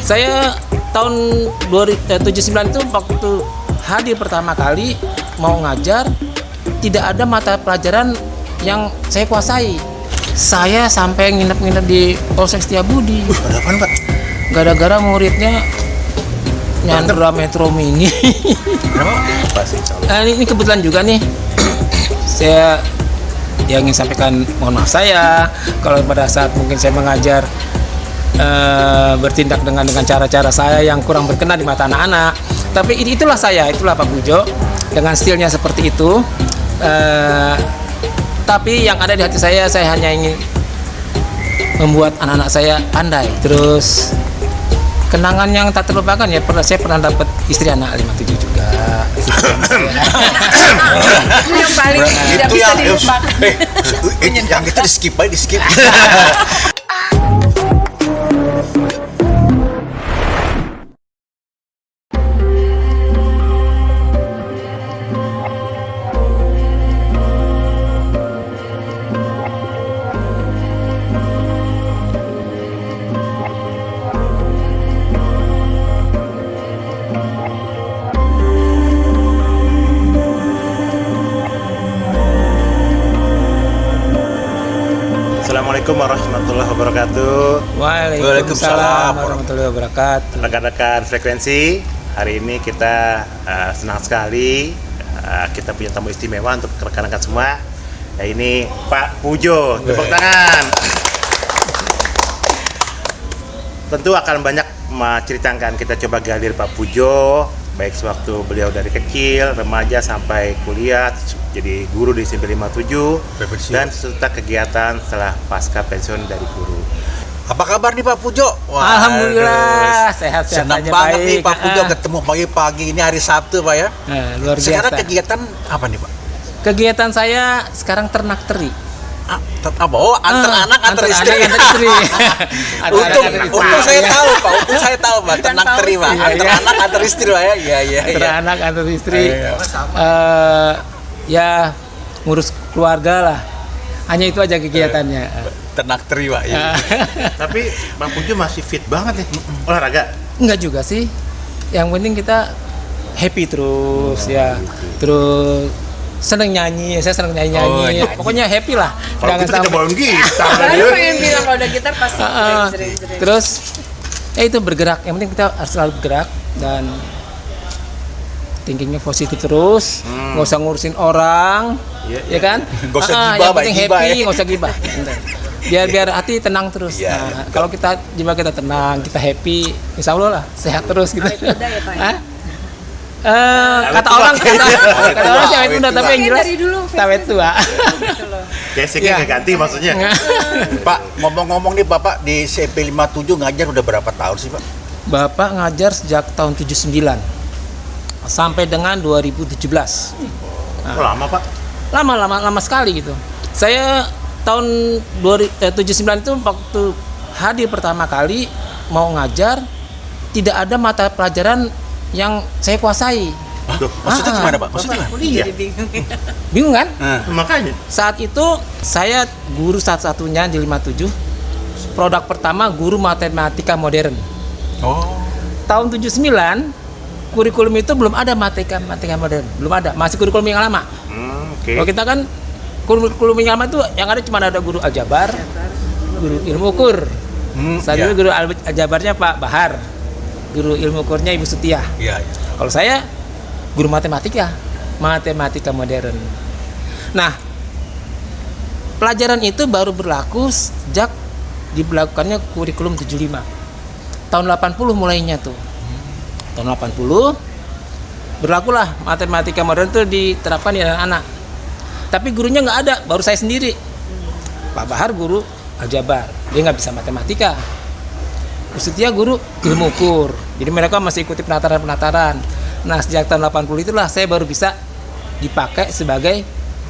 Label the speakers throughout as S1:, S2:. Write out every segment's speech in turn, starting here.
S1: Saya tahun 2079 itu waktu hadir pertama kali mau ngajar, tidak ada mata pelajaran yang saya kuasai. Saya sampai nginep-nginep di Polsek Setiabudi.
S2: Ada apaan, Pak?
S1: Gara-gara muridnya nyandra Metro Mini.
S2: Kenapa?
S1: Ini kebetulan juga nih. Saya ingin sampaikan mohon maaf saya kalau pada saat mungkin saya mengajar bertindak dengan cara-cara saya yang kurang berkenan di mata anak-anak. Tapi itulah Pak Pujo dengan stilnya seperti itu. Tapi yang ada di hati saya hanya ingin membuat anak-anak saya pandai. Terus kenangan yang tak terlupakan ya, saya pernah dapat istri anak 57 juga.
S3: Itu yang paling tidak bisa dilupakan.
S2: Yang itu di skip aja, di skip. Assalamualaikum warahmatullahi wabarakatuh.
S1: Waalaikumsalam warahmatullahi wabarakatuh.
S2: Rekan-rekan frekuensi, hari ini kita senang sekali kita punya tamu istimewa untuk rekan-rekan semua. Nah, ini Pak Pujo, tepuk tangan. Tentu akan banyak menceritakan, kita coba galir Pak Pujo, baik sewaktu beliau dari kecil, remaja sampai kuliah, jadi guru di SMP 57 dan serta kegiatan setelah pasca pensiun dari guru. Apa kabar nih Pak Pujo?
S1: Wah, alhamdulillah sehat-sehat
S2: senang
S1: aja,
S2: banget
S1: baik.
S2: nih Pak Pujo ketemu pagi-pagi ini hari Sabtu Pak ya.
S1: Luar biasa.
S2: Sekarang kegiatan apa nih Pak?
S1: Kegiatan saya sekarang ternak teri.
S2: Apa? Oh, antar anak, antar istri. Untung saya tahu Pak, untung saya tahu Pak, ternak teri Pak, antar anak, antar istri Pak ya. Iya.
S1: Antar anak, antar istri. Ya ngurus keluarga lah. Hanya itu aja kegiatannya.
S2: Ternak teri Pak ya. Tapi Bang Pujo masih fit banget nih olahraga.
S1: Enggak juga sih. Yang penting kita happy terus ya. Terus seneng nyanyi, saya seneng nyanyi. Pokoknya happy lah.
S2: Kalau kita tidak bawain gitar.
S3: Baru pengen bilang kalau ada gitar pasti sering.
S1: Terus itu bergerak. Yang penting kita harus selalu bergerak dan thinkingnya positif terus. Nggak usah ngurusin orang, ya kan?
S2: Nggak usah gibah,
S1: yang penting
S2: gibah,
S1: happy,
S2: ya.
S1: nggak usah gibah. Biar hati tenang terus. Kalau jiwa kita tenang, kita happy, insya Allah lah sehat terus gitu. Kata orang sih awet muda, tapi yang jelas awet tua.
S2: Geseknya nggak ganti maksudnya. Pak, ngomong-ngomong nih Bapak di SMP 57 ngajar udah berapa tahun sih Pak?
S1: Bapak ngajar sejak tahun 79 sampai dengan 2017.
S2: Lama Pak?
S1: Lama sekali gitu. Saya tahun 79 itu waktu hadir pertama kali mau ngajar, tidak ada mata pelajaran yang saya kuasai.
S2: Maksudnya gimana Pak? Maksudnya
S3: Jadi
S1: bingung kan?
S2: Makanya
S1: Saat itu saya guru satu-satunya di 57. Produk pertama guru matematika modern. Tahun 79 kurikulum itu belum ada matematika modern, belum ada, masih kurikulum yang lama. Kalau kita kan kurikulum yang lama itu yang ada cuma ada guru aljabar, guru ilmu ukur. Saya dulu guru aljabarnya Pak Bahar, guru ilmu ukurnya Ibu Sutiah. Kalau saya guru matematika modern. Nah, pelajaran itu baru berlaku sejak diberlakukannya kurikulum 75. Tahun 80 mulainya tuh. Tahun 80 berlakulah matematika modern itu diterapkan di anak-anak. Tapi gurunya nggak ada, baru saya sendiri. Pak Bahar guru aljabar, dia nggak bisa matematika. Setia guru ilmu ukur. Jadi mereka masih ikuti penataran. Nah, sejak tahun 80 itulah saya baru bisa dipakai sebagai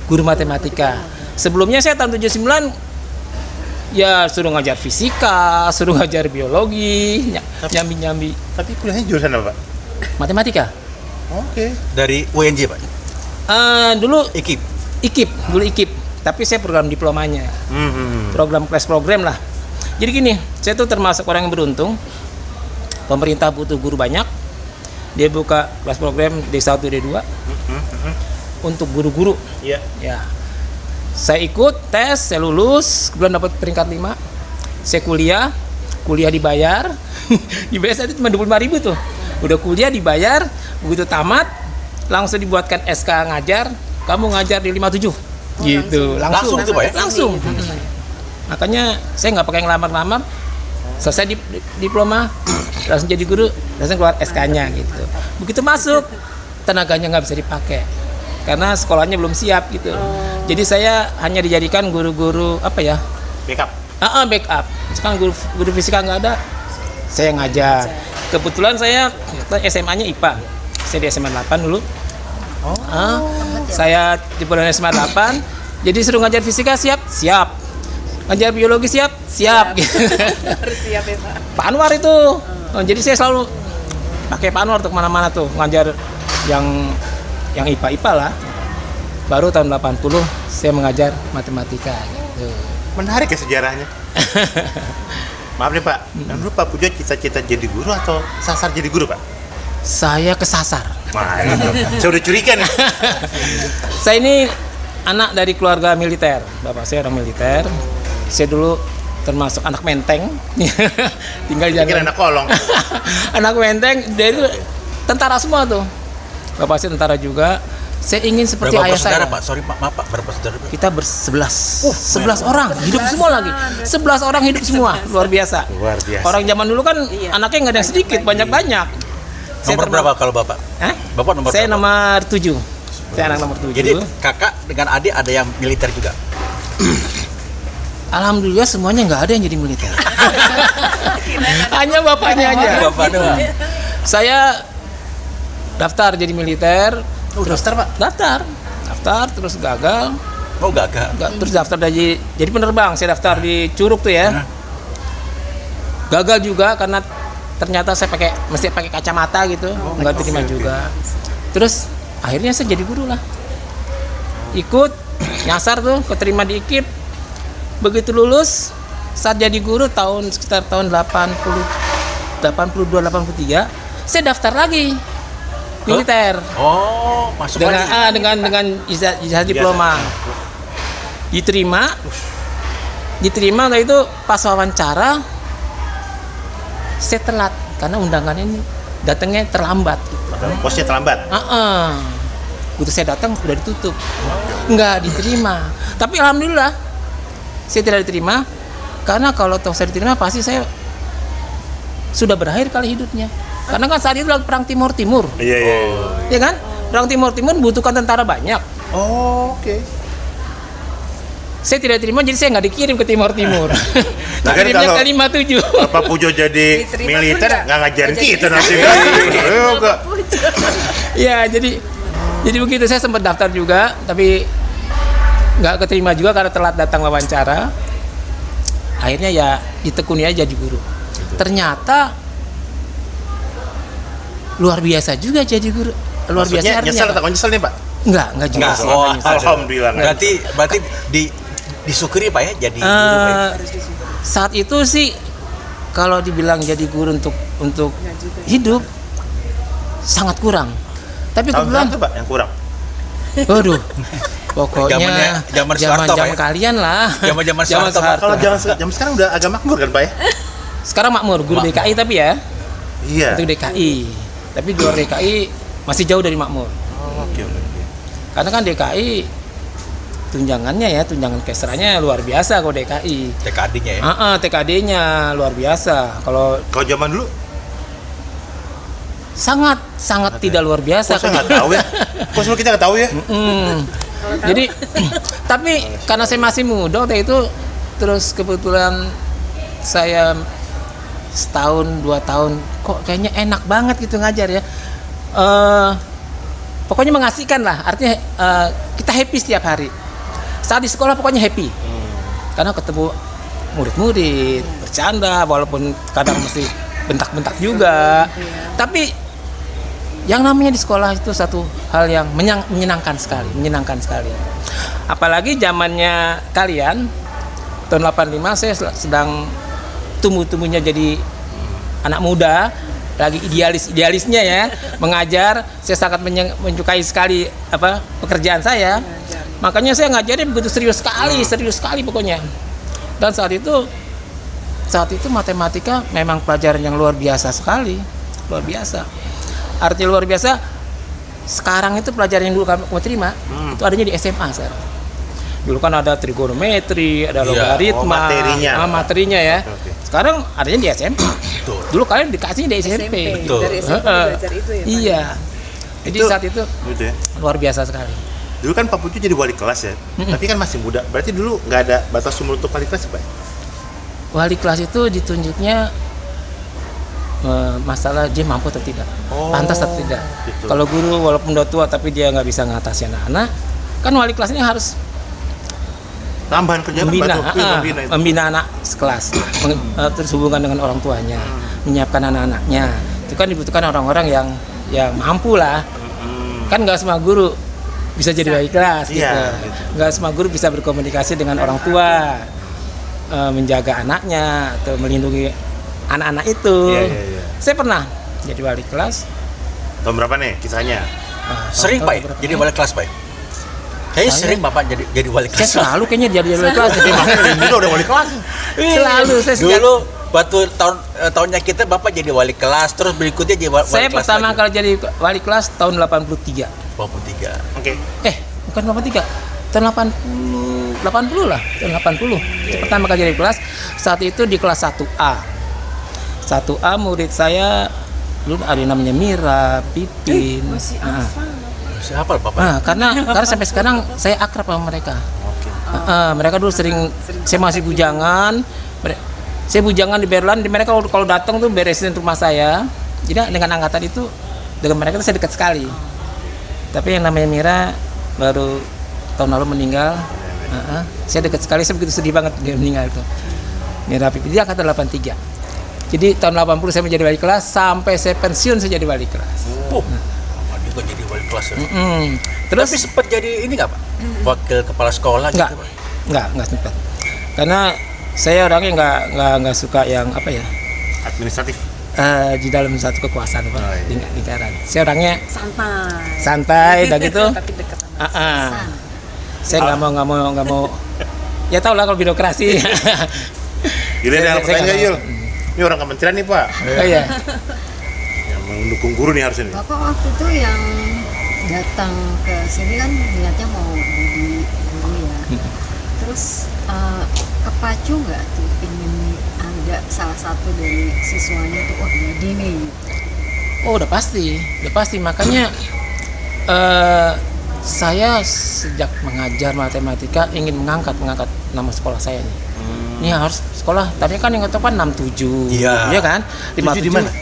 S1: guru matematika. Sebelumnya saya tahun 79 ya suruh ngajar fisika, suruh ngajar biologi, nyambi-nyambi.
S2: Tapi kuliahnya jurusan apa Pak?
S1: Matematika.
S2: Oke. Dari UNJ Pak?
S1: Dulu
S2: IKIP.
S1: Dulu IKIP. Tapi saya program diplomanya. Program kelas program lah. Jadi gini, saya tuh termasuk orang yang beruntung. pemerintah butuh guru banyak. Dia buka kelas program D1, D2 untuk guru-guru.
S2: Iya.
S1: Ya. Saya ikut tes, saya lulus, kemudian dapat peringkat 5. Saya kuliah dibayar. Dibayar saat itu cuma 25.000 tuh. Udah kuliah dibayar, begitu tamat langsung dibuatkan SK ngajar, kamu ngajar di 57. Gitu.
S4: Langsung itu, Pak ya?
S1: Langsung. Makanya saya nggak pakai ngelamar-lamar. Selesai diploma, langsung jadi guru, langsung keluar SK-nya gitu. Begitu masuk, tenaganya nggak bisa dipakai karena sekolahnya belum siap gitu. Jadi saya hanya dijadikan guru-guru apa ya?
S2: Backup.
S1: Backup. Sekarang guru fisika nggak ada, saya ngajar. Kebetulan saya SMA-nya IPA. Saya di SMA 8 dulu. Saya di bulan SMA 8. Jadi suruh ngajar fisika siap. Ngajar biologi siap.
S3: Harus siap ya Pak.
S1: Pak Anwar itu. Jadi saya selalu pakai Pak Anwar untuk mana-mana tuh ngajar yang IPA lah. Baru tahun 80 saya mengajar matematika gitu.
S2: Menarik ya sejarahnya. Maaf nih Pak, dulu Pak Pujo cita-cita jadi guru atau sasar jadi guru Pak?
S1: Saya kesasar.
S2: Wah, itu. Saya udah curiga nih.
S1: Saya ini anak dari keluarga militer. Bapak saya orang militer. Saya dulu termasuk anak menteng. Tinggal di
S2: Kira anak kolong.
S1: Anak menteng, dia itu tentara semua tuh. Bapak saya tentara juga. Saya ingin seperti
S4: Berapa
S1: ayah saya.
S4: bersaudara, Pak? Sorry, maaf Pak, berapa saudara, Pak?
S1: Kita ber-11. 11 orang, hidup semua lagi. 11 orang hidup semua, luar biasa.
S2: Luar biasa.
S1: Orang zaman dulu kan anaknya nggak ada yang sedikit, banyak-banyak.
S4: Nomor berapa kalau Bapak?
S1: Hah?
S4: Bapak nomor
S1: Saya
S4: berapa?
S1: nomor 7. Saya anak nomor 7.
S4: Jadi kakak dengan adik ada yang militer juga?
S1: Alhamdulillah semuanya nggak ada yang jadi militer. Hanya bapaknya aja.
S4: Bapak doang.
S1: Saya daftar jadi militer.
S2: Terus daftar Pak?
S1: Daftar terus gagal.
S4: Oh gagal.
S1: Terus daftar jadi penerbang. Saya daftar di Curug tuh ya. Gagal juga karena ternyata saya mesti pakai kacamata gitu, nggak terima juga. Terus akhirnya saya jadi guru lah. Ikut nyasar tuh, keterima di IKIP. Begitu lulus, saat jadi guru sekitar tahun 82 83, saya daftar lagi militer.
S4: Oh, masuk lagi.
S1: Dengan ijazah diploma. Diterima waktu itu pas wawancara saya telat karena undangannya ini datangnya terlambat gitu.
S2: Posnya terlambat.
S1: Begitu saya datang sudah ditutup. Nggak diterima. Tapi alhamdulillah saya tidak diterima karena kalau toh saya diterima pasti saya sudah berakhir kali hidupnya. Karena kan saat itu lagi perang Timur.
S2: Iya.
S1: Ya kan? Perang Timur butuhkan tentara banyak.
S2: Oh, oke.
S1: Saya tidak terima, jadi saya nggak dikirim ke Timur.
S2: Nah, kan
S1: Kirimnya
S2: kalau
S1: ke 57.
S2: Bapak Pujo jadi
S3: Diterima
S2: militer
S3: pun
S2: nggak ngajarin
S3: nggak
S2: kita
S3: jadi.
S2: nanti. Enggak.
S1: Ya, jadi begitu saya sempat daftar juga, tapi nggak keterima juga karena telat datang wawancara. Akhirnya ya ditekuni aja jadi guru. Ternyata luar biasa juga jadi guru. Luar biasa artinya.
S2: Nyesel atau nyesel nih Pak?
S1: Enggak juga.
S4: Enggak. Oh,
S2: Alhamdulillah.
S4: Berarti disyukuri Pak ya jadi guru Pak ya?
S1: Saat itu sih kalau dibilang jadi guru untuk hidup sangat kurang. Tapi
S2: Tahun
S1: kebetulan
S2: berapa Pak yang kurang?
S1: waduh. Pokoknya
S4: Zaman Soeharto, Pak ya?
S1: kalian lah.
S4: Zaman Soeharto, Pak.
S2: Kalau zaman sekarang udah agak makmur kan Pak ya?
S1: Sekarang makmur, guru DKI tapi ya.
S2: Iya.
S1: Untuk DKI. Tapi di luar DKI masih jauh dari makmur.
S2: Oke.
S1: Karena kan DKI tunjangan kesranya luar biasa kalau DKI.
S4: TKD-nya ya.
S1: TKD-nya luar biasa. Kalau
S2: Zaman dulu?
S1: sangat tidak luar biasa.
S2: Kok saya nggak tahu ya? Kok semua kita nggak tahu ya?
S1: Jadi tapi karena saya masih muda waktu itu, terus kebetulan saya setahun 2 tahun kok kayaknya enak banget gitu ngajar ya. Pokoknya mengasihkan lah, artinya kita happy setiap hari. Saat di sekolah pokoknya happy. Karena ketemu murid-murid, bercanda walaupun kadang mesti bentak-bentak juga. Tapi yang namanya di sekolah itu satu hal yang menyenangkan sekali. Apalagi zamannya kalian tahun 85 saya sedang tumbuh-tumbuhnya jadi anak muda. lagi idealisnya ya, mengajar. Saya sangat menyukai sekali pekerjaan saya. Makanya saya ngajarnya begitu serius sekali pokoknya. Dan saat itu matematika memang pelajaran yang luar biasa sekali, luar biasa. Artinya luar biasa. Sekarang itu pelajaran yang dulu kami terima itu adanya di SMA sekarang. Dulu kan ada trigonometri, ada logaritma, materinya ya.
S2: Oke.
S1: Sekarang adanya di SMP.
S4: Betul.
S1: Dulu kalian dikasih di SMP.
S3: Betul. Dari SMP belajar itu ya, Pak?
S1: Iya. Jadi saat itu
S2: Gitu ya.
S1: luar biasa sekali.
S2: Dulu kan Pak Pujo jadi wali kelas ya, tapi kan masih muda. Berarti dulu nggak ada batas umur untuk wali kelas ya, Pak?
S1: Wali kelas itu ditunjuknya masalah dia mampu atau tidak, pantas atau tidak.
S2: Gitu.
S1: Kalau guru walaupun udah tua tapi dia nggak bisa ngatasi anak-anak, kan wali kelasnya harus
S2: Tambahan kerja
S1: membina anak sekelas, terus hubungan dengan orang tuanya, menyiapkan anak-anaknya. Itu kan dibutuhkan orang-orang yang mampu lah. Kan nggak semua guru bisa jadi wali kelas gitu. Nggak semua guru bisa berkomunikasi dengan orang tua, menjaga anaknya atau melindungi anak-anak itu.
S2: Iya.
S1: Saya pernah jadi wali kelas.
S2: Tahun berapa nih kisahnya?
S4: Sering Pak ya? Jadi wali kelas Pak ya? Kayaknya sering Bapak jadi wali
S1: Saya
S4: kelas.
S1: selalu kayaknya jadi wali kelas.
S2: Ini udah wali kelas.
S1: Selalu saya sejak
S4: Dulu waktu tahunnya kita Bapak jadi wali kelas, terus berikutnya jadi wali
S1: saya
S4: kelas
S1: pertama
S4: lagi.
S1: kali jadi wali kelas tahun 83.
S4: 23.
S2: Oke.
S1: Bukan 83. Tahun 80 lah, tahun 80. Itu pertama kali jadi kelas. Saat itu di kelas 1A. 1A murid saya dulu ada yang namanya Mira, Pipin.
S3: Masih hafal.
S4: Siapa Bapak?
S1: Nah, karena sampai sekarang saya akrab sama mereka. Mereka dulu sering saya masih bujangan. Saya bujangan di Berlan, mereka kalau datang tuh beresin rumah saya. Jadi dengan angkatan itu dengan mereka tuh saya dekat sekali. Tapi yang namanya Mira baru tahun lalu meninggal. Saya dekat sekali, saya begitu sedih banget dia meninggal itu. Mira Pipi, dia angkatan 83. Jadi tahun 80 saya menjadi wali kelas, sampai saya pensiun saya jadi wali kelas.
S4: Bapak juga jadi wali kelas ya?
S1: Terus
S4: Tapi sempat jadi ini nggak Pak? Wakil kepala sekolah
S1: Enggak,
S4: gitu Pak?
S1: enggak sempat. Karena saya orangnya enggak suka yang
S2: Administratif.
S1: di dalam satu kekuasaan Pak, di lingkaran. Saya orangnya
S3: Santai
S1: dan gitu.
S3: tapi dekat sama
S1: Saya nggak mau. Ya tau lah kalau birokrasi.
S2: Yul, ada yang
S1: Saya
S2: pertanyaan
S1: nggak
S2: Yul. Ini orang kementerian nih Pak,
S1: Oh iya.
S2: yang mendukung guru nih harusnya nih.
S5: Bapak waktu itu yang datang ke sini kan niatnya mau jadi guru ya. Terus kepacu nggak tuh ingin ada salah satu dari siswanya tuh jadi nih.
S1: Oh udah pasti. Makanya saya sejak mengajar matematika ingin mengangkat nama sekolah saya nih. Ini harus sekolah. Tadinya kan yang ngetop kan 67,
S4: Iya.
S1: ya kan? 57
S2: di mana?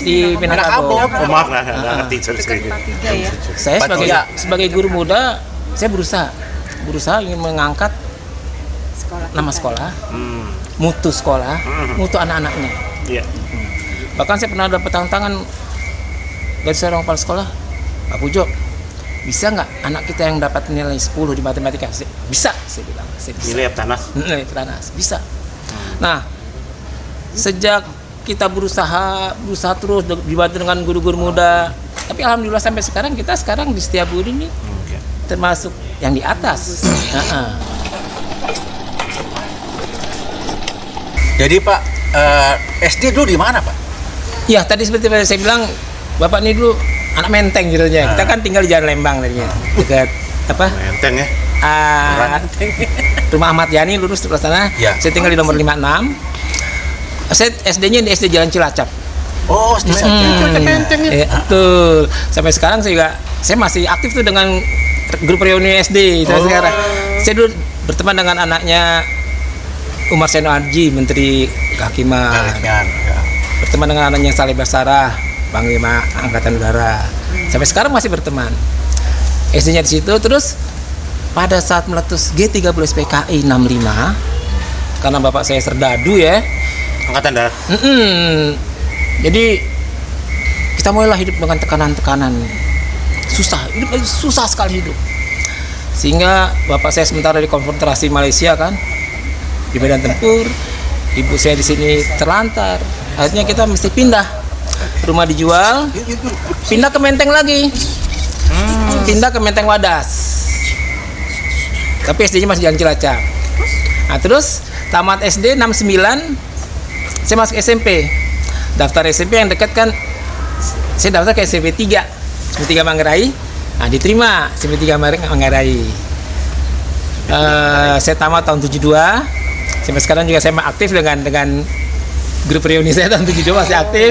S1: Di Minangkabau.
S2: Oh maaf nggak ngerti, sorry.
S3: dekat 43 ya.
S1: Saya sebagai guru muda, saya berusaha ingin mengangkat nama sekolah, mutu sekolah, mutu anak-anaknya.
S2: Iya.
S1: Bahkan saya pernah dapat tantangan dari seorang kepala sekolah, Pak Pujo, bisa nggak anak kita yang dapat nilai 10 di matematika? Bisa, saya bilang. Saya bisa.
S2: Nilai Tanas.
S1: Nilai Tanas, bisa. Nah, sejak kita berusaha terus dibantu dengan guru-guru muda, tapi alhamdulillah sampai sekarang kita di Setiabudi ini
S2: Oke.
S1: termasuk yang di atas.
S4: Jadi Pak, SD dulu di mana Pak?
S1: Ya tadi seperti saya bilang, Bapak ini dulu anak Menteng judulnya. Kita kan tinggal di Jalan Lembang tadinya, dekat
S2: Menteng ya.
S1: Rumah Ahmad Yani lurus sebelah sana.
S4: Ya.
S1: Saya tinggal di nomor 56. Saya SD-nya di SD Jalan Cilacap.
S4: Oh, SD saja.
S1: Menteng ya. Betul. Sampai sekarang saya masih aktif tuh dengan grup reuni SD sampai sekarang. Saya dulu berteman dengan anaknya Umar Seno Arji, Menteri Kehakiman.
S4: Ya.
S1: Berteman dengan anaknya Saleh Basarah, Panglima Angkatan Udara. Sampai sekarang masih berteman. SD-nya di situ. Terus pada saat meletus G30 SPKI 65, karena bapak saya serdadu ya,
S2: Angkatan Darat.
S1: jadi kita mulailah hidup dengan tekanan-tekanan. Susah sekali hidup. Sehingga bapak saya sementara di konfrontasi Malaysia kan, di medan tempur. Ibu saya di sini terlantar. Akhirnya kita mesti pindah rumah dijual, pindah ke Menteng lagi. Pindah ke Menteng Wadas. Tapi SD-nya masih Jalan Cilacap. Nah, terus tamat SD 69, saya masuk SMP. Daftar SMP yang dekat kan, saya daftar ke SMP 3. SMP 3 Manggarai. Nah, diterima SMP 3 Manggarai. Saya tamat tahun 72. Sampai sekarang juga saya aktif dengan grup reuni saya tahun 72 masih aktif.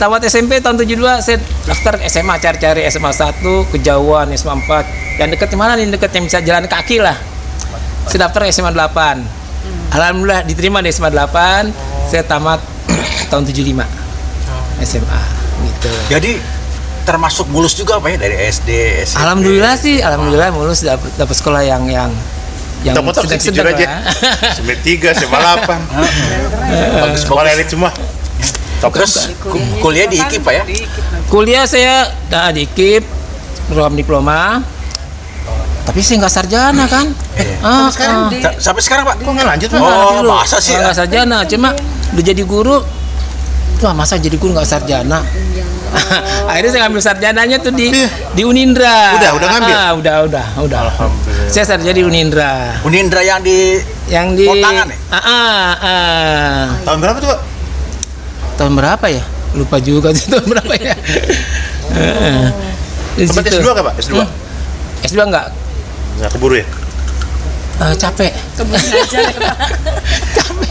S1: Tamat SMP tahun 72 saya daftar ke SMA, cari SMA 1, kejauhan SMA 4. Yang dekat mana nih, dekat yang bisa jalan kaki lah. Saya daftar ke SMA 8. Alhamdulillah diterima di SMA 8. Saya tamat tahun 75 SMA gitu.
S4: Jadi termasuk mulus juga Pak ya dari SD, SMP.
S1: Alhamdulillah sih, alhamdulillah mulus dapat sekolah yang
S2: Foto-foto sih jujur aja. SMA 3, SMA 8. Bagus, sekolah elit semua.
S4: Terus kuliah di IKIP Pak ya?
S1: Kuliah saya di IKIP, program diploma. Tapi saya nggak sarjana kan.
S4: Sampai sekarang Pak?
S2: Kok nggak lanjut Pak?
S4: Oh, masa sih?
S1: Nggak sarjana, cuma udah jadi guru. Wah, masa jadi guru nggak sarjana? Akhirnya saya ngambil sarjananya tuh di Unindra.
S2: Udah ngambil?
S1: Udah.
S2: Alhamdulillah.
S1: Saya sarjana di Unindra.
S4: Unindra yang di Potangan ya?
S2: Tahun berapa tuh Pak?
S1: Tahun berapa ya? Lupa juga sih tahun berapa ya.
S2: Tempat S2 nggak Pak? S2?
S1: S2 enggak.
S2: Nggak keburu ya?
S1: Capek.
S3: Kebun ngajar ya, Pak.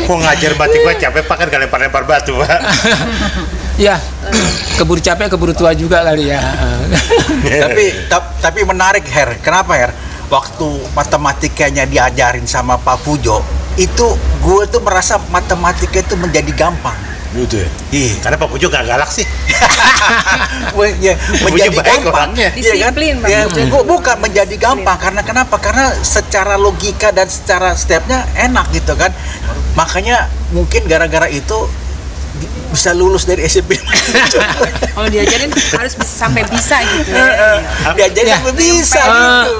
S2: Kok ngajar batik Pak capek Pak, kan gak lempar-lempar batu Pak.
S1: Ya, keburu capek, keburu tua juga kali ya.
S4: Tapi menarik Her. Kenapa Her? Waktu matematikanya diajarin sama Pak Pujo, itu gue tuh merasa matematika itu menjadi gampang.
S2: Gitu ya?
S4: Iya.
S2: Karena Pak Pujo gak galak sih.
S4: Menjadi
S2: baik
S4: gampang.
S2: orangnya.
S3: Disiplin, Pak
S4: Ya,
S3: Pujo.
S4: bukan menjadi gampang. Karena kenapa? Karena secara logika dan secara stepnya enak gitu kan. Makanya mungkin gara-gara itu bisa lulus dari SMP.
S3: Kalau diajarin harus sampai bisa gitu.
S4: Diajarin
S1: Ya.
S4: sampai bisa gitu.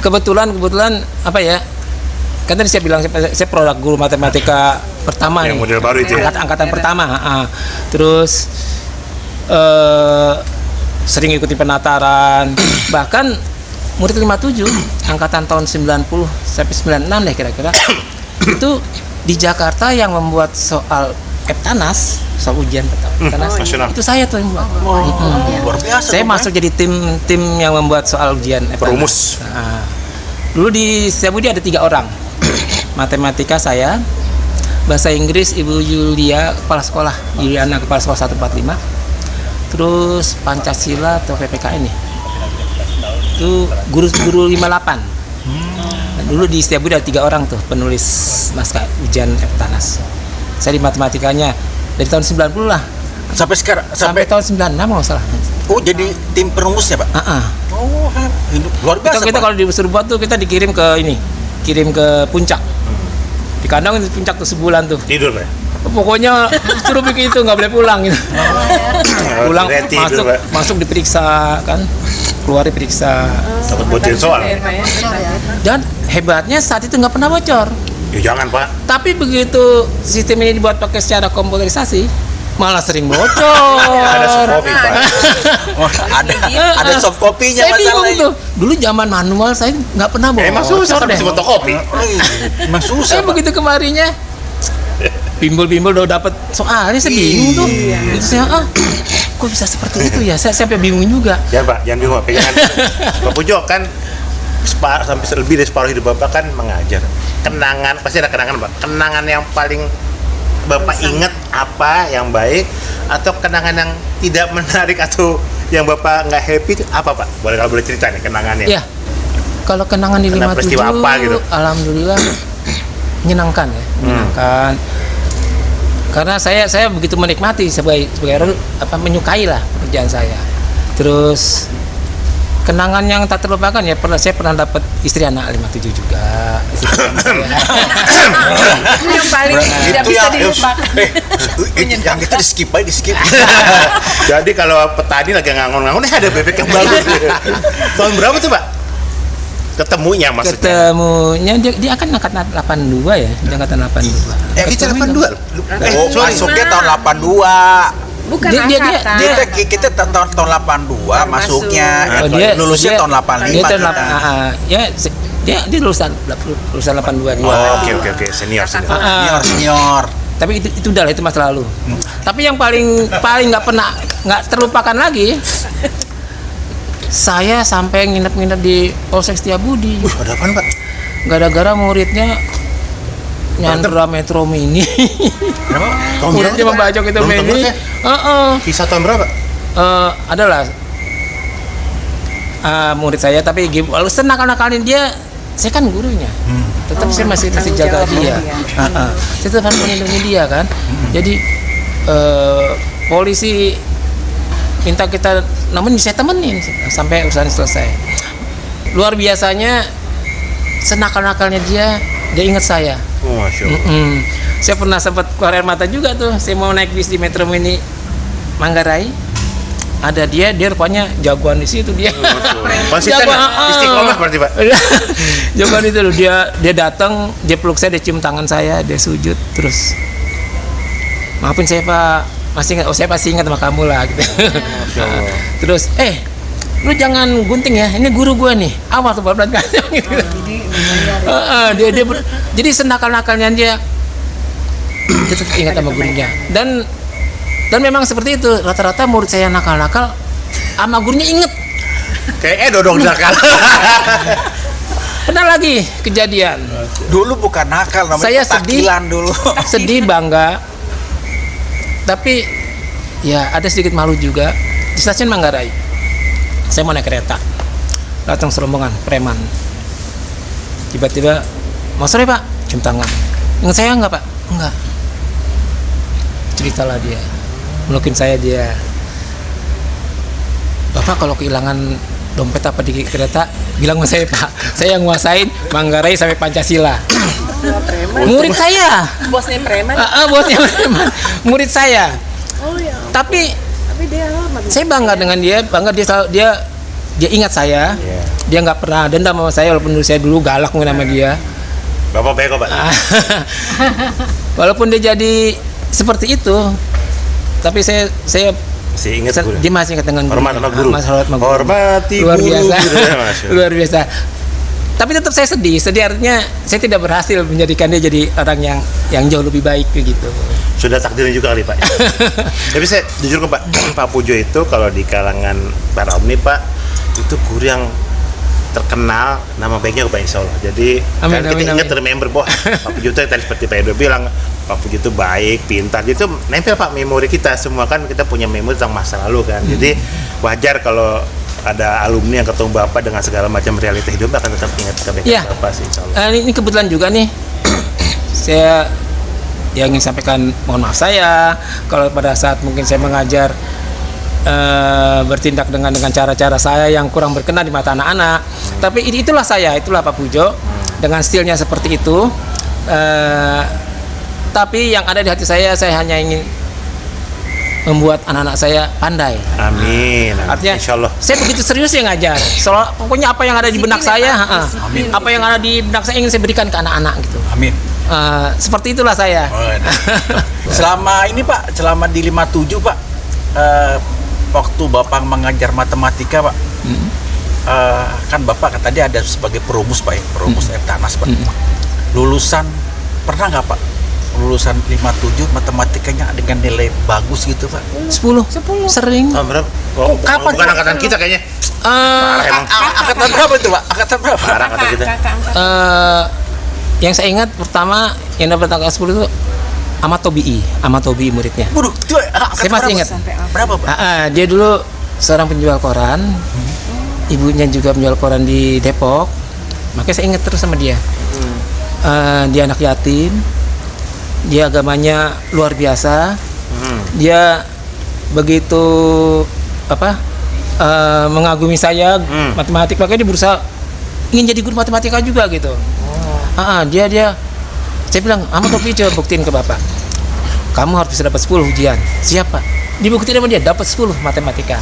S1: Kebetulan apa ya? Kan tadi saya bilang saya produk guru matematika pertama
S2: Yang
S1: nih.
S2: model baru itu ya?
S1: Angkatan pertama. Terus sering ikuti penataran. Bahkan murid 57 angkatan tahun 90 sampai 96 deh kira-kira. Itu di Jakarta yang membuat soal Eptanas, soal ujian Eptanas.
S2: nasional.
S1: Itu saya tuh yang buat.
S4: Luar biasa.
S1: Saya
S4: dong,
S1: masuk jadi tim yang membuat soal ujian Eptanas.
S2: Perumus.
S1: Nah, dulu di Setiabudi ada 3 orang. Matematika saya, bahasa Inggris Ibu Yulia kepala sekolah, Yuliana kepala sekolah 145. Terus Pancasila atau PPKN nih. Itu guru 58. Dulu di Setiabudi ada 3 orang tuh penulis naskah ujian Eptanas. Saya di matematikanya dari tahun 90 lah
S4: Sampai sekarang
S1: sampai tahun 96 kalau nggak salah.
S4: Oh, jadi tim perumusnya, Pak. Oh, luar biasa.
S1: Kita
S4: Pak.
S1: kalau disuruh buat tuh kita dikirim ke kirim ke puncak. Di kandang di puncak tuh sebulan tuh.
S2: Tidur Pak?
S1: Pokoknya suruh bikin itu nggak boleh pulang gitu. Pulang
S2: Berarti tidur, Pak.
S1: masuk diperiksa kan, keluar diperiksa.
S2: Dapat bocor soal.
S1: Dan hebatnya saat itu nggak pernah bocor.
S2: Ya jangan Pak.
S1: Tapi begitu sistem ini dibuat pakai secara komputerisasi, malah sering bocor.
S2: Ada soft copy Pak.
S4: Oh, ada soft copy-nya
S1: Saya bingung
S4: masalahnya.
S1: tuh. Dulu zaman manual saya nggak pernah bocor.
S2: Emang susah
S1: deh.
S2: harus fotokopi.
S4: Emang susah,
S1: Saya
S4: Pak.
S1: begitu kemarinnya bimbel udah dapat soalnya saya bingung tuh. Itu saya kok bisa seperti itu ya? Saya sampai bingung juga.
S2: Jangan Pak, jangan bingung Pak. Pegangan. Pak Pujo kan sampai lebih dari separuh hidup Bapak kan mengajar. Kenangan, pasti ada kenangan Pak. Kenangan yang paling Bapak ingat apa yang baik, atau kenangan yang tidak menarik, atau yang Bapak nggak happy itu apa Pak? Kalau boleh cerita nih kenangannya.
S1: Ya, kalau kenangan di
S2: Kena
S1: 57,
S2: peristiwa apa gitu?
S1: alhamdulillah menyenangkan ya, menyenangkan. Karena saya begitu menikmati sebagai menyukai lah pekerjaan saya. Terus kenangan yang tak terlupakan ya, saya pernah dapat istri anak 57 juga. Istri anak saya.
S3: Itu yang paling tidak
S4: Itu
S3: bisa dilupakan.
S4: Yang itu di skip.
S2: Jadi kalau petani lagi ngangon-ngangon, ada bebek yang bagus. Tahun berapa tuh Pak? Ketemunya maksudnya.
S1: Ketemunya dia akan angkatan 82 ya, dia angkatan 82.
S2: Kita 82.
S4: Oh, masuknya tahun 82.
S3: Bukan
S1: Dia-
S3: angkatan.
S4: Kita tahun 82 masuknya.
S1: Oh,
S4: Lulusnya tahun 85.
S1: Dia tahun
S4: kita.
S1: dia lulusan 82 dia.
S2: Oh, oke. Senior.
S4: Senior.
S1: Tapi itu udah lah, itu masa lalu. Tapi yang paling nggak terlupakan lagi, saya sampai nginep-nginep di Polsek Setiabudi.
S2: Ada apaan, Pak?
S1: Gara-gara muridnya nyandra Metro Mini.
S2: Tahun
S1: Muridnya
S2: berapa?
S1: membajak itu
S2: Tahun
S1: Mini.
S2: berapa? Kisah tahun berapa?
S1: Adalah murid saya, tapi lalu senakal-nakalin dia. Saya kan gurunya, tetap saya masih jaga
S3: jawab
S1: dia. Saya tetap harus melindungi dia kan. Jadi polisi minta kita, namun saya temenin sampai urusan selesai. Luar biasanya senakal-nakalnya dia ingat saya.
S2: Oh, Masya Allah.
S1: Saya pernah sempat keluar air mata juga tuh. Saya mau naik bis di Metro Mini Manggarai, ada dia rupanya jagoan di situ dia.
S2: Konsisten istiqomah berarti, Pak.
S1: Jagoan itu loh, dia datang, dia peluk saya, dia cium tangan saya, dia sujud, terus maafin saya Pak, masih ingat, saya pasti ingat sama kamu lah gitu. Terus lu jangan gunting ya, ini guru gua nih, awas tuh pelan kacang gitu. Jadi senakal-nakalnya dia tetap ingat sama gurunya, dan memang seperti itu, rata-rata murid saya nakal-nakal sama gurunya inget.
S2: Kayak dodong nakal.
S1: Pernah lagi kejadian,
S4: Dulu bukan nakal, namanya
S1: saya sedih,
S4: petakilan dulu.
S1: sedih bangga, tapi ya ada sedikit malu juga. Di stasiun Manggarai, saya mau naik kereta, datang serombongan preman. Tiba-tiba, mau sore Pak, cium tangan. Ingat saya enggak Pak? Enggak. Ceritalah dia, melukin saya dia. Bapak kalau kehilangan dompet apa di kereta, bilang sama saya Pak. Saya yang nguasain Manggarai sampai Pancasila. Murid saya.
S3: Bosnya preman.
S1: Bosnya preman. Murid saya.
S3: Oh ya.
S1: Tapi
S3: dia lama.
S1: saya bangga dengan dia, dia ingat saya. Dia nggak pernah dendam sama saya, walaupun dulu saya galak mungkin sama dia.
S2: Bapak baik kok, Pak.
S1: Walaupun dia jadi seperti itu, tapi saya
S2: Masih ingat guru.
S1: dia masih ingat dengan
S2: Hormat sama guru.
S1: Hormat sama guru.
S2: Hormati
S1: Luar
S2: guru.
S1: biasa.
S2: Gitu ya, Masya Allah.
S1: Luar biasa. Tapi tetap saya sedih artinya saya tidak berhasil menjadikan dia jadi orang yang jauh lebih baik begitu.
S2: Sudah takdirnya juga kali, Pak. Tapi saya jujur ke Pak Pujo itu kalau di kalangan para omni, Pak, itu guru yang terkenal, nama baiknya Pak, insya Allah. Jadi
S1: Amin,
S2: kan kita
S1: amin,
S2: ingat
S1: amin.
S2: remember bahwa Pak Pujo itu tadi seperti Pak Edo bilang, Pak Pujo itu baik, pintar. Itu nempel Pak memori kita semua, kan kita punya memori tentang masa lalu kan. Jadi wajar kalau ada alumni yang ketemu Bapak dengan segala macam realita hidup akan tetap ingat kebaikan
S1: Iya.
S2: Bapak sih, insya Allah.
S1: Ini kebetulan juga nih saya yang ingin sampaikan, mohon maaf saya kalau pada saat mungkin saya mengajar bertindak dengan cara-cara saya yang kurang berkenan di mata anak-anak. Tapi itulah Pak Pujo dengan stilnya seperti itu. Tapi yang ada di hati saya hanya ingin membuat anak-anak saya pandai.
S2: Amin.
S1: Artinya,
S2: insya Allah.
S1: saya begitu serius ya ngajar. Pokoknya apa yang ada di benak saya,
S3: Disiplin.
S1: apa yang ada di benak saya ingin saya berikan ke anak-anak gitu.
S4: Amin.
S1: Seperti itulah saya.
S4: Selama ini Pak, selama di 57 Pak, waktu Bapak mengajar matematika Pak, kan Bapak tadi ada sebagai perumus Pak ya, perumus Eptanas Pak. Lulusan, pernah nggak Pak? Lulusan 57 matematikanya dengan nilai bagus gitu Pak?
S1: 10. Sering.
S2: Tahun berapa? Oh,
S4: kapan,
S2: bukan
S4: Pak?
S2: angkatan kita kayaknya.
S1: Eh,
S2: Emang.
S4: Angkatan berapa itu Pak? Angkatan berapa?
S2: Parah kata kita.
S1: yang saya ingat pertama yang dapat angka 10 itu Ahmad Tobi'i muridnya.
S4: Waduh, itu angkatan
S1: Saya masih
S4: berapa?
S1: ingat.
S4: Berapa Pak?
S1: Dia dulu seorang penjual koran, ibunya juga penjual koran di Depok, makanya saya ingat terus sama dia. Dia anak yatim, dia agamanya luar biasa, dia begitu mengagumi saya matematik, makanya dia berusaha ingin jadi guru matematika juga gitu. Dia saya bilang, Ahmad Tobi, coba buktiin ke Bapak, kamu harus bisa dapat 10 ujian. Siapa? Dibuktiin sama dia, dapat 10 matematika.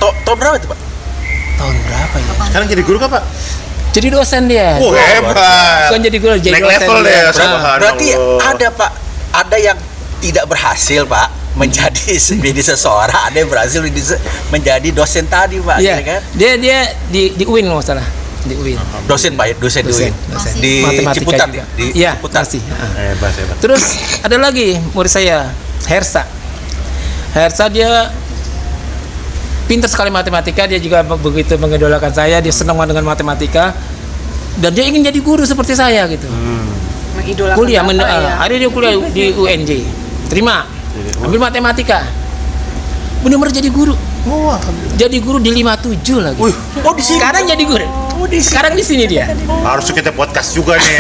S4: Tahun berapa itu Pak?
S1: tahun berapa ya?
S2: Sekarang jadi guru kan Pak?
S1: Jadi dosen dia.
S2: Hebat.
S1: Bukan jadi guru, jadi
S2: Naik
S1: dosen
S2: level
S1: dia.
S2: deh.
S1: Nah,
S2: Subhanallah.
S4: Berarti ada Pak, ada yang tidak berhasil Pak menjadi seseorang, ada yang berhasil menjadi dosen tadi Pak,
S1: Iya.
S4: ya kan?
S1: Dia di UIN nggak salah. Di UIN.
S4: Dosen Pak, ya? dosen di UIN.
S5: Dosen.
S4: Di
S1: Matematika
S4: Ciputat
S1: juga.
S4: ya? Di
S1: Iya,
S4: Ciputat.
S1: masih.
S2: Hebat.
S1: Terus ada lagi murid saya, Hersa. Hersa dia pintar sekali matematika, dia juga begitu mengidolakan saya, dia senang dengan matematika dan dia ingin jadi guru seperti saya gitu.
S3: Mengidolakan
S1: Kuliah,
S3: Bapak, ya.
S1: ada dia kuliah di UNJ, terima, ambil matematika, benar-benar jadi guru. Jadi guru di 57 lagi.
S2: Wih,
S4: Oh, di sini.
S1: Sekarang jadi guru. Sekarang di sini dia.
S2: harus kita podcast juga nih.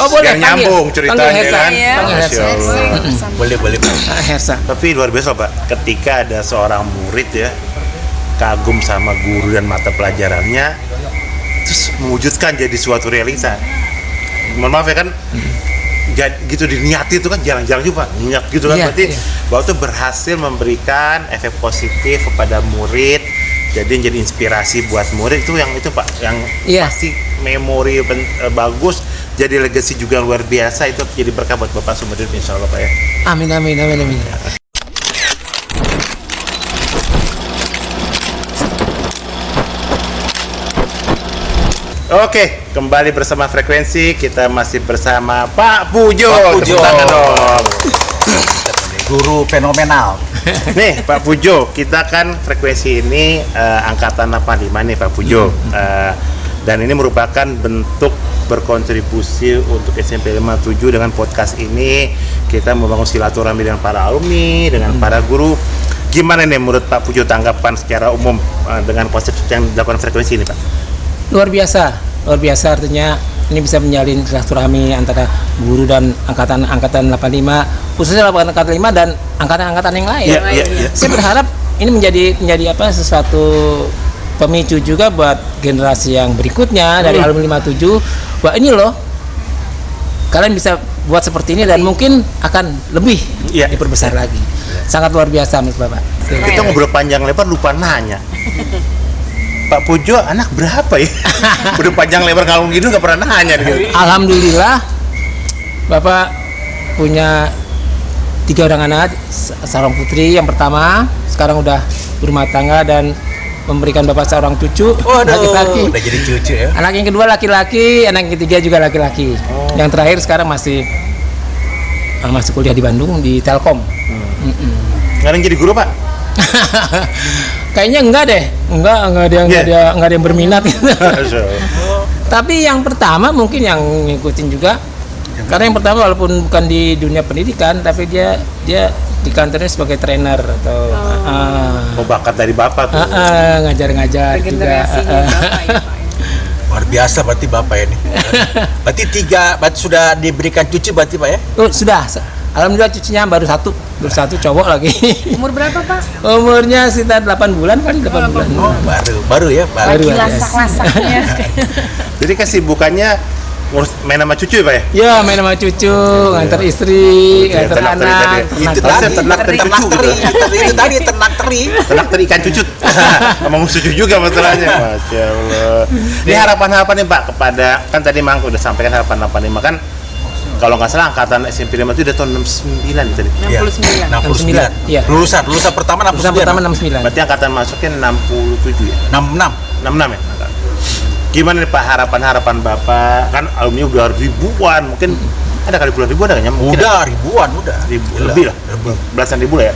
S1: Oh, boleh,
S2: Biar nyambung
S1: panggil
S2: ceritanya
S1: Hersa.
S2: kan.
S3: Iya.
S1: Panggil
S2: Masya
S1: Hersa.
S2: Allah.
S4: Boleh Pak.
S1: Hersa.
S2: Tapi luar biasa Pak, ketika ada seorang murid ya kagum sama guru dan mata pelajarannya, terus mewujudkan jadi suatu realita. Mohon maaf ya kan, gitu diniati itu kan jarang-jarang juga Pak, niat gitu kan,
S1: Iya,
S2: berarti
S1: iya.
S2: bahwa itu berhasil memberikan efek positif kepada murid, jadi jadi inspirasi buat murid itu Pak, yang
S1: Iya.
S2: pasti memori bagus, jadi legacy juga luar biasa, itu jadi berkah buat Bapak seumur hidup insya Allah Pak ya.
S1: Amin.
S2: Oke, kembali bersama Frekuensi. Kita masih bersama Pak Pujo.
S4: Pak Pujo.
S2: Tepuk tangan dong.
S4: Guru fenomenal.
S2: Nih Pak Pujo, kita kan Frekuensi ini angkatan 85 nih Pak Pujo. Dan ini merupakan bentuk berkontribusi untuk SMP 57 dengan podcast ini. Kita membangun silaturahmi dengan para alumni, dengan para guru. Gimana nih menurut Pak Pujo tanggapan secara umum dengan konsep yang dilakukan Frekuensi ini Pak?
S1: Luar biasa artinya ini bisa menjalin silaturahmi antara guru dan angkatan 85, khususnya angkatan 5 dan angkatan yang lain.
S2: Iya.
S1: Saya berharap ini menjadi sesuatu pemicu juga buat generasi yang berikutnya dari alumni 57, bahwa ini loh kalian bisa buat seperti ini dan mungkin akan lebih diperbesar lagi. Sangat luar biasa menurut Bapak.
S2: Kita ngobrol panjang lebar lupa nanya. Pak Pujo anak berapa ya? Udah panjang lebar ngalung gitu nggak pernah nanya gitu.
S1: Alhamdulillah Bapak punya 3 orang anak, seorang putri yang pertama, sekarang udah berumah tangga dan memberikan Bapak seorang cucu laki-laki.
S4: Udah jadi cucu ya.
S1: Anak yang kedua laki-laki, anak yang ketiga juga laki-laki. Yang terakhir sekarang masih kuliah di Bandung di Telkom.
S2: Nggak ada yang jadi guru Pak?
S1: Kayaknya enggak deh, enggak ada yang berminat. Tapi yang pertama mungkin yang ngikutin juga, karena yang pertama walaupun bukan di dunia pendidikan, tapi dia di kantornya sebagai trainer atau
S2: Bakat dari Bapak tuh.
S1: ngajar-ngajar juga.
S3: Regenerasinya Bapak ya, Pak.
S4: Luar biasa berarti Bapak ini. Berarti sudah diberikan cucu berarti Pak ya?
S1: Oh, sudah. Alhamdulillah cucunya baru satu cowok lagi.
S3: Umur berapa Pak?
S1: Umurnya sekitar 8 bulan kali, 8 bulan.
S4: Oh, baru ya, Pak.
S1: Baru.
S3: Lagi lasak-lasaknya.
S2: Jadi kesibukannya ngurus main sama cucu ya Pak ya?
S1: Ya, main sama cucu, ngantar istri, ngantar
S2: ternak teri
S1: anak,
S2: tadi.
S1: ternak
S2: Itu
S1: teri.
S2: tadi ternak teri cucu gitu.
S4: Itu tadi ternak teri.
S2: Ternak teri ikan cucut. Sama cucu juga masalahnya. Masya Allah. Ini harapan-harapan nih Pak kepada, kan tadi Mang udah sampaikan harapan 85 kan, kalau nggak salah angkatan SMP 5 itu udah tahun 69 tadi.
S3: 69.
S4: 69.
S1: Iya.
S4: Lulusan pertama 69.
S1: Lulusan pertama 69.
S2: Berarti angkatan masuknya 67 ya?
S4: 66.
S2: 66 ya? Gimana nih Pak harapan-harapan Bapak? Kan alumni udah ribuan, mungkin ada kali puluhan ribu ada nggak? Mungkin
S4: Udah ribuan udah.
S2: lebih lah, belasan ribu lah ya.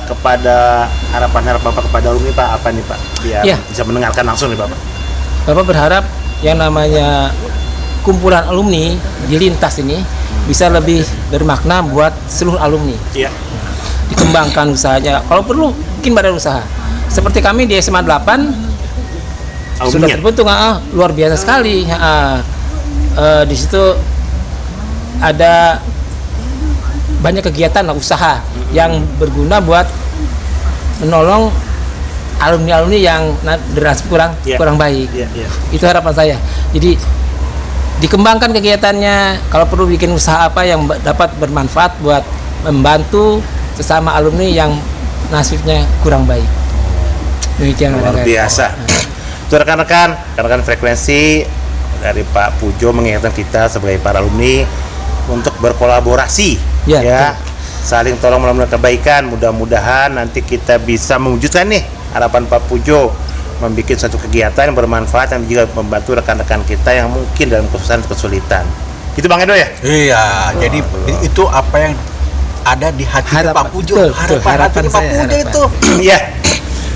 S2: Kepada harapan-harapan Bapak kepada alumni Pak, apa nih Pak? Biar
S1: Ya.
S2: bisa mendengarkan langsung nih Bapak.
S1: Bapak berharap yang namanya kumpulan alumni di Lintas ini bisa lebih bermakna buat seluruh alumni.
S2: Iya.
S1: Dikembangkan usahanya. Kalau perlu mungkin badan usaha. Seperti kami di SMA 8 sudah
S2: Alumni.
S1: terbentuk luar biasa sekali. Di situ ada banyak kegiatan usaha yang berguna buat menolong alumni-alumni yang derajat kurang baik.
S2: Iya.
S1: Itu harapan saya. Jadi dikembangkan kegiatannya, kalau perlu bikin usaha apa yang dapat bermanfaat buat membantu sesama alumni yang nasibnya kurang baik. Demikian
S2: luar
S1: rekan-rekan.
S2: biasa. Itu rekan-rekan frekuensi dari Pak Pujo mengingatkan kita sebagai para alumni untuk berkolaborasi,
S1: Ya,
S2: saling tolong melakukan kebaikan. Mudah-mudahan nanti kita bisa mewujudkan nih harapan Pak Pujo, membuat satu kegiatan yang bermanfaat yang juga membantu rekan-rekan kita yang mungkin dalam kesulitan. Gitu Bang Edo ya?
S4: Iya, jadi itu apa yang ada di hati
S1: Harapan,
S4: Pak Pujo.
S1: betul,
S4: Harapan Pak
S1: saya,
S4: Pujo
S1: harapan.
S4: itu.
S2: Iya.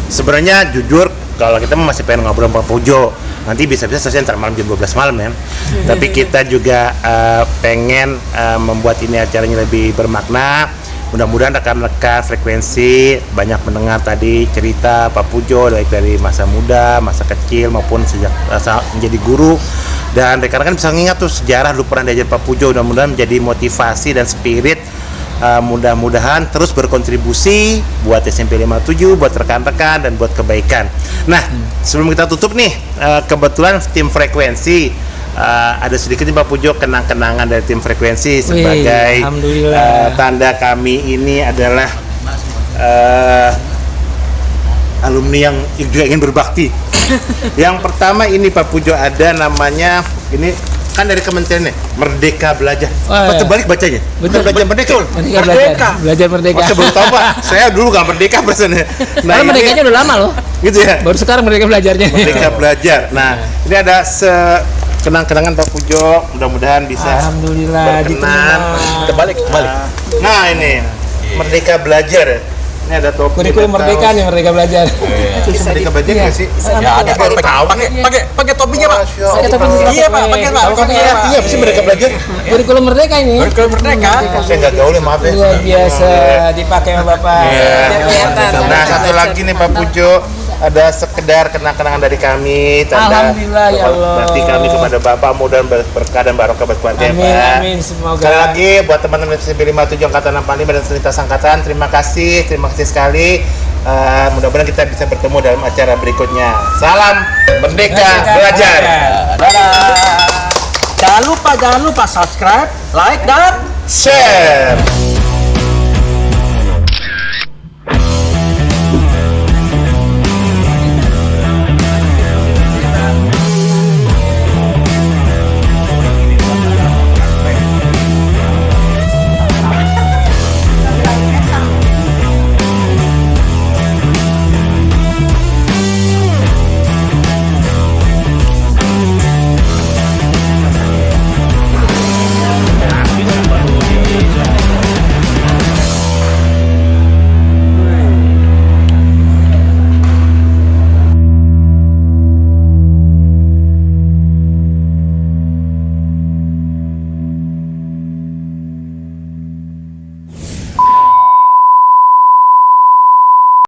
S2: Sebenarnya jujur kalau kita masih pengen ngobrol sama Pak Pujo, nanti bisa-bisa selesai ntar malam jam 12 malam ya. Tapi kita juga pengen membuat ini acaranya lebih bermakna. Mudah-mudahan rekan-rekan frekuensi banyak mendengar tadi cerita Pak Pujo baik dari masa muda, masa kecil maupun sejak menjadi guru, dan rekan-rekan bisa mengingat tuh sejarah dulu pernah diajar Pak Pujo. Mudah-mudahan menjadi motivasi dan spirit, mudah-mudahan terus berkontribusi buat SMP 57, buat rekan-rekan dan buat kebaikan. Nah, sebelum kita tutup nih, kebetulan tim frekuensi ada sedikit nih Pak Pujo kenang-kenangan dari tim frekuensi sebagai
S1: Alhamdulillah.
S2: tanda kami ini adalah alumni yang juga ingin berbakti. Yang pertama ini Pak Pujo ada namanya, ini kan dari kementerian nih, Merdeka Belajar.
S1: Oh, iya.
S2: Terbalik bacanya.
S1: Betul.
S2: Belajar merdeka.
S1: Merdeka belajar. Belajar merdeka.
S2: Oh, saya belum tahu Pak. Saya dulu nggak merdeka persennya.
S1: Karena merdekanya udah lama loh.
S2: gitu ya.
S1: Baru sekarang merdeka belajarnya.
S2: Merdeka Belajar. Nah, ini ada kenang-kenangan Pak Pujo. Mudah-mudahan bisa
S1: Alhamdulillah
S2: berkenan.
S4: Kebalik.
S2: Nah, ini Merdeka Belajar. Ini ada topi.
S1: Kurikulum
S2: dan
S1: merdeka
S2: kaos.
S1: nih, merdeka belajar.
S2: Itu Merdeka Belajar
S1: Iya.
S2: nggak sih?
S4: Ya ada
S2: Baru tahu.
S4: pakai topinya Pak.
S2: Masya Allah.
S1: Pakai topi merdeka.
S4: Iya Pak, pakai Pak.
S1: Tahu kan
S4: Pakai
S1: ya?
S2: Artinya apa sih Merdeka Belajar?
S1: Kurikulum merdeka ini.
S4: Kurikulum merdeka.
S2: Saya nggak gaul ya, maaf ya.
S1: Luar biasa dipakai sama Bapak.
S2: Iya.
S3: Kelihatan.
S2: Nah, satu lagi nih Pak Pujo, ada sekedar kenang-kenangan dari kami, tanda
S1: Alhamdulillah, ya Allah.
S2: bakti kami kepada Bapak, mudah-mudahan berkah dan barokah buat keluarga
S1: Amin,
S2: Pak.
S1: amin, semoga.
S2: Sekali lagi buat teman-teman SMP 57 Angkatan 65 dan selintas angkatan, terima kasih sekali. Mudah-mudahan kita bisa bertemu dalam acara berikutnya. Salam Merdeka Belajar.
S4: Dadah. Jangan lupa subscribe, like dan
S2: Share.